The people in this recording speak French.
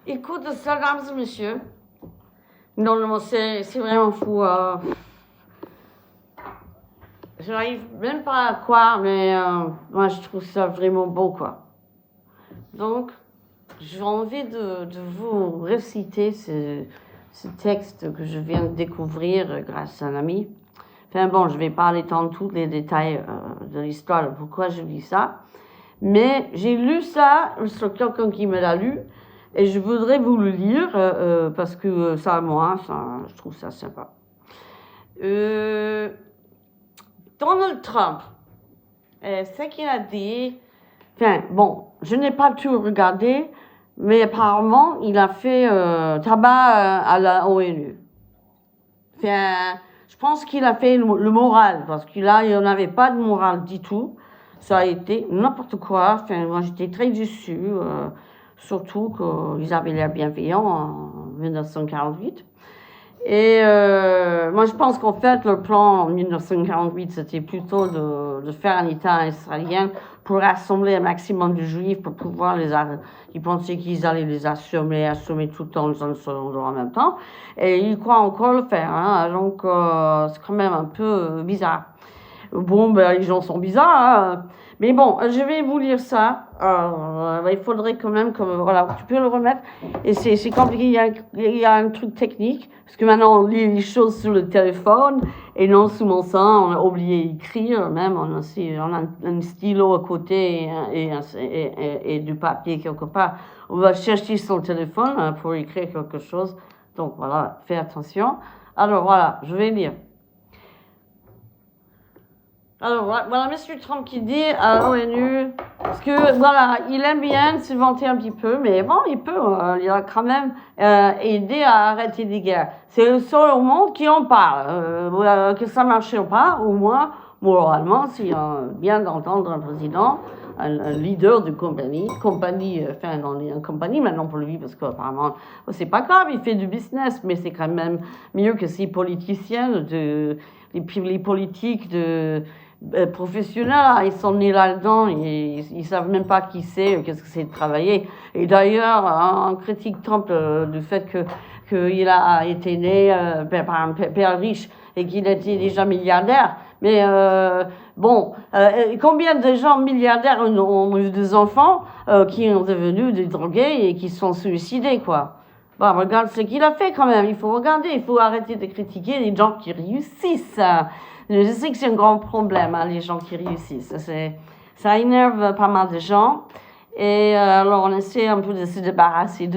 Écoute ça, mesdames et messieurs. Non, c'est vraiment fou. Je n'arrive même pas à croire, mais moi je trouve ça vraiment beau, quoi. Donc, j'ai envie de vous réciter ce texte que je viens de découvrir grâce à un ami. Enfin bon, je ne vais pas aller dans tous les détails de l'histoire, de pourquoi je lis ça. Mais j'ai lu ça sur quelqu'un qui me l'a lu. Et je voudrais vous le lire parce que ça, moi, je trouve ça sympa. Donald Trump, ce qu'il a dit, enfin bon, je n'ai pas tout regardé, mais apparemment, il a fait tabac à la ONU. Enfin, je pense qu'il a fait le moral, parce qu'il n'y en avait pas de moral du tout. Ça a été n'importe quoi. Enfin, moi, j'étais très déçue. Surtout qu'ils avaient l'air bienveillants en 1948. Et moi, je pense qu'en fait, le plan en 1948, c'était plutôt de faire un État israélien pour rassembler un maximum de Juifs pour pouvoir Ils pensaient qu'ils allaient les assommer tout en en même temps. Et ils croient encore le faire. Hein. Donc, c'est quand même un peu bizarre. Bon, ben, les gens sont bizarres, hein. Mais bon, je vais vous lire ça. Il faudrait quand même que, voilà, tu peux le remettre. Et c'est compliqué, il y a un truc technique. Parce que maintenant, on lit les choses sur le téléphone et non sous mon sein. On a oublié d'écrire, même. On a un stylo à côté et du papier quelque part. On va chercher son téléphone pour écrire quelque chose. Donc voilà, fais attention. Alors voilà, je vais lire. Alors voilà, M. Trump qui dit à l'ONU, parce que voilà, il aime bien se vanter un petit peu, mais bon, il a quand même aidé à arrêter des guerres. C'est le seul au monde qui en parle, que ça marche ou pas, au moins, moralement, c'est bien d'entendre un président, un leader de compagnie, enfin, dans une compagnie maintenant pour lui, parce qu'apparemment, c'est pas grave, il fait du business, mais c'est quand même mieux que ces politiciens, les politiques professionnels, ils sont nés là-dedans, ils savent même pas qui c'est, qu'est-ce que c'est de travailler. Et d'ailleurs, on critique Trump du fait qu'il a été né par un père riche et qu'il était déjà milliardaire. Mais combien de gens milliardaires ont eu des enfants qui sont devenus des drogués et qui se sont suicidés, quoi. Bon, regarde ce qu'il a fait quand même. Il faut regarder, il faut arrêter de critiquer les gens qui réussissent. Je sais que c'est un grand problème, hein, les gens qui réussissent. Ça énerve pas mal de gens. Et alors, on essaie un peu de se débarrasser de